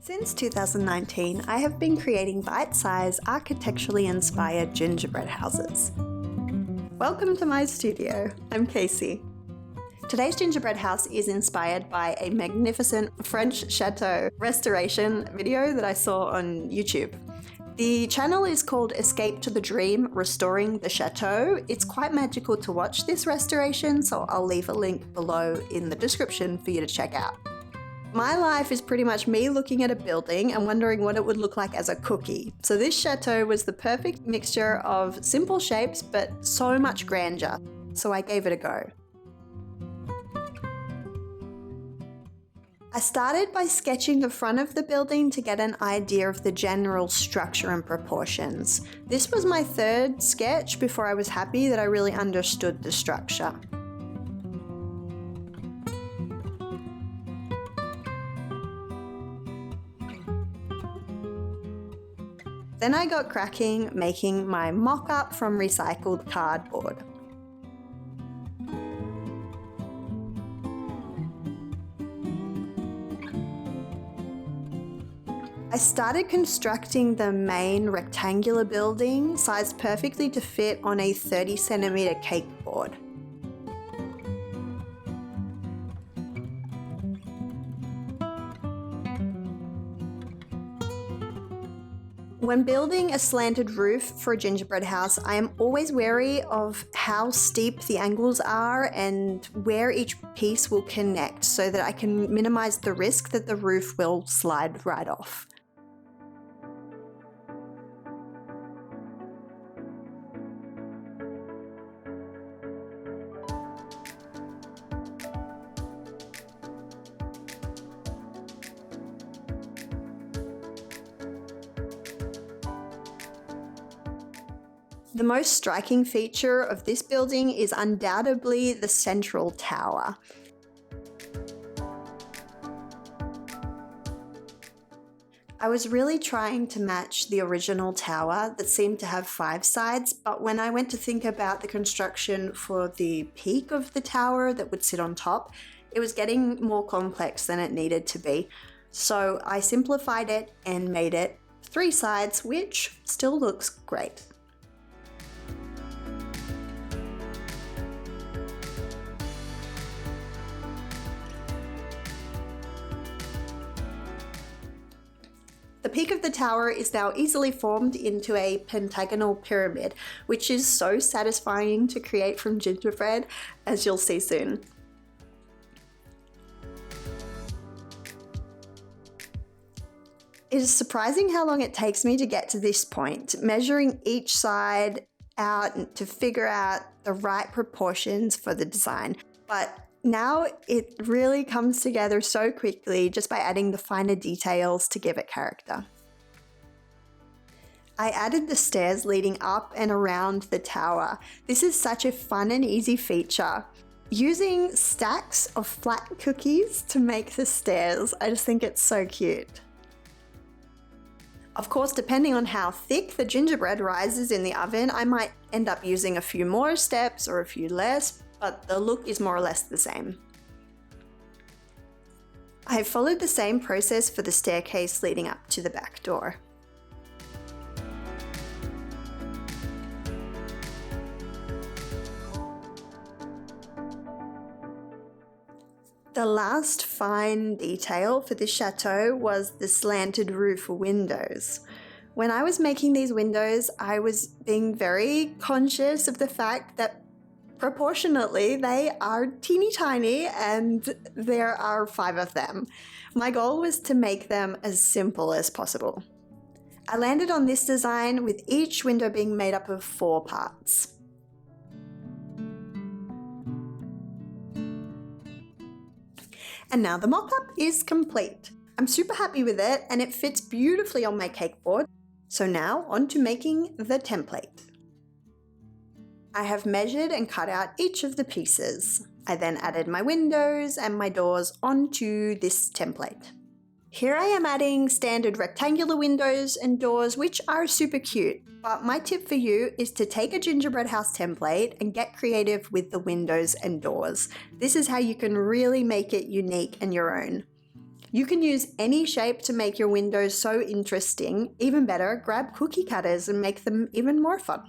Since 2019, I have been creating bite-sized, architecturally inspired gingerbread houses. Welcome to my studio. I'm Casey. Today's gingerbread house is inspired by a magnificent French chateau restoration video that I saw on YouTube. The channel is called Escape to the Dream, Restoring the Chateau. It's quite magical to watch this restoration, so I'll leave a link below in the description for you to check out. My life is pretty much me looking at a building and wondering what it would look like as a cookie. So this chateau was the perfect mixture of simple shapes but so much grandeur, so I gave it a go. I started by sketching the front of the building to get an idea of the general structure and proportions. This was my third sketch before I was happy that I really understood the structure. Then I got cracking making my mock-up from recycled cardboard. I started constructing the main rectangular building, sized perfectly to fit on a 30cm cake board. When building a slanted roof for a gingerbread house, I am always wary of how steep the angles are and where each piece will connect so that I can minimize the risk that the roof will slide right off. The most striking feature of this building is undoubtedly the central tower. I was really trying to match the original tower that seemed to have 5 sides, but when I went to think about the construction for the peak of the tower that would sit on top, it was getting more complex than it needed to be. So I simplified it and made it 3 sides, which still looks great. The peak of the tower is now easily formed into a pentagonal pyramid, which is so satisfying to create from gingerbread, as you'll see soon. It is surprising how long it takes me to get to this point, measuring each side out to figure out the right proportions for the design. But now it really comes together so quickly just by adding the finer details to give it character. I added the stairs leading up and around the tower. This is such a fun and easy feature. Using stacks of flat cookies to make the stairs, I just think it's so cute. Of course, depending on how thick the gingerbread rises in the oven, I might end up using a few more steps or a few less, but the look is more or less the same. I have followed the same process for the staircase leading up to the back door. The last fine detail for this chateau was the slanted roof windows. When I was making these windows, I was being very conscious of the fact that proportionately, they are teeny tiny and there are 5 of them. My goal was to make them as simple as possible. I landed on this design with each window being made up of 4 parts. And now the mock-up is complete. I'm super happy with it and it fits beautifully on my cake board. So now on to making the template. I have measured and cut out each of the pieces. I then added my windows and my doors onto this template. Here I am adding standard rectangular windows and doors, which are super cute, but my tip for you is to take a gingerbread house template and get creative with the windows and doors. This is how you can really make it unique and your own. You can use any shape to make your windows so interesting. Even better, grab cookie cutters and make them even more fun.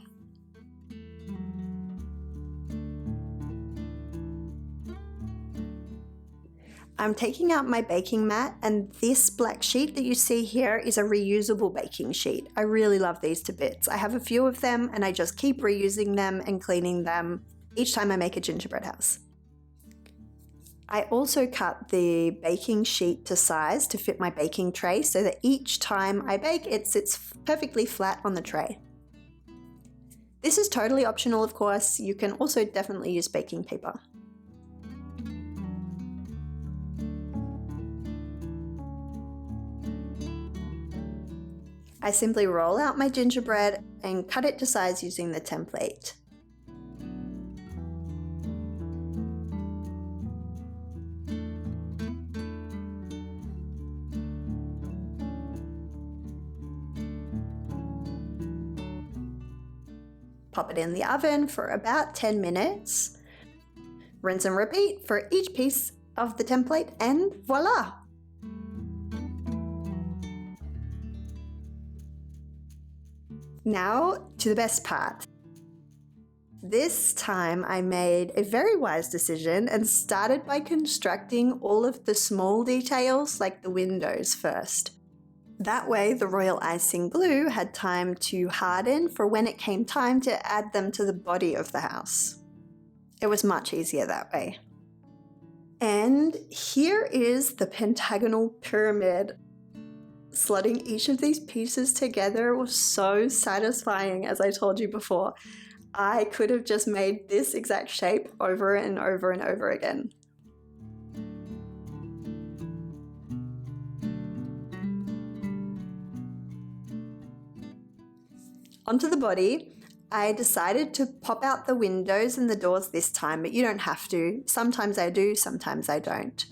I'm taking out my baking mat, and this black sheet that you see here is a reusable baking sheet. I really love these to bits. I have a few of them and I just keep reusing them and cleaning them each time I make a gingerbread house. I also cut the baking sheet to size to fit my baking tray so that each time I bake it sits perfectly flat on the tray. This is totally optional, of course. You can also definitely use baking paper. I simply roll out my gingerbread and cut it to size using the template. Pop it in the oven for about 10 minutes. Rinse and repeat for each piece of the template, and voila! Now to the best part. This time I made a very wise decision and started by constructing all of the small details like the windows first. That way the royal icing glue had time to harden for when it came time to add them to the body of the house. It was much easier that way. And here is the pentagonal pyramid. Slotting each of these pieces together was so satisfying, as I told you before. I could have just made this exact shape over and over and over again. Onto the body, I decided to pop out the windows and the doors this time, but you don't have to. Sometimes I do, sometimes I don't.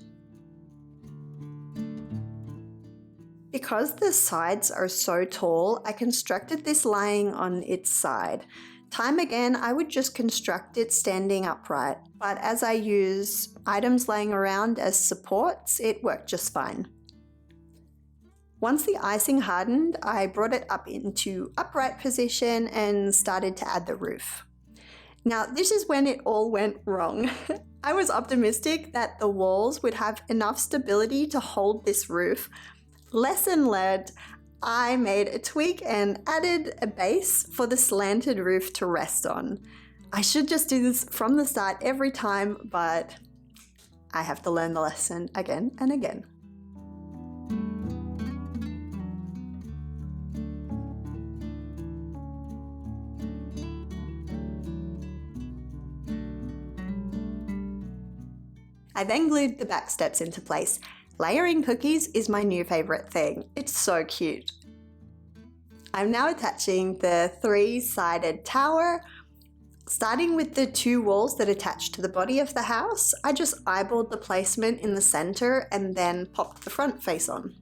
Because the sides are so tall, I constructed this lying on its side. Time again, I would just construct it standing upright, but as I use items laying around as supports, it worked just fine. Once the icing hardened, I brought it up into upright position and started to add the roof. Now, this is when it all went wrong. I was optimistic that the walls would have enough stability to hold this roof. Lesson learned, I made a tweak and added a base for the slanted roof to rest on. I should just do this from the start every time, but I have to learn the lesson again and again. I then glued the back steps into place. Layering cookies is my new favorite thing. It's so cute. I'm now attaching the 3-sided tower. Starting with the 2 walls that attach to the body of the house, I just eyeballed the placement in the center and then popped the front face on.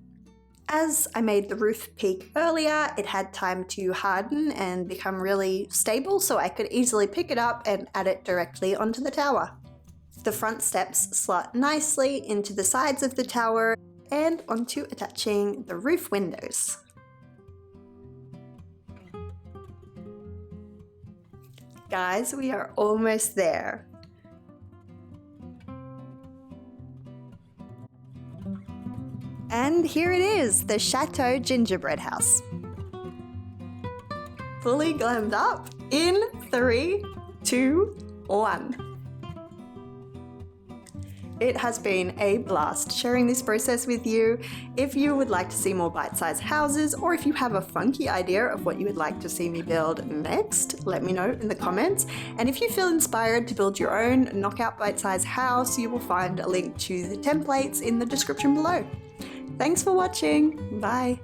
As I made the roof peak earlier, it had time to harden and become really stable, so I could easily pick it up and add it directly onto the tower. The front steps slot nicely into the sides of the tower and onto attaching the roof windows. Guys, we are almost there. And here it is, the Chateau gingerbread house. Fully glammed up in 3, 2, 1. It has been a blast sharing this process with you. If you would like to see more bite-sized houses, or if you have a funky idea of what you would like to see me build next, let me know in the comments. And if you feel inspired to build your own knockout bite-sized house, you will find a link to the templates in the description below. Thanks for watching. Bye.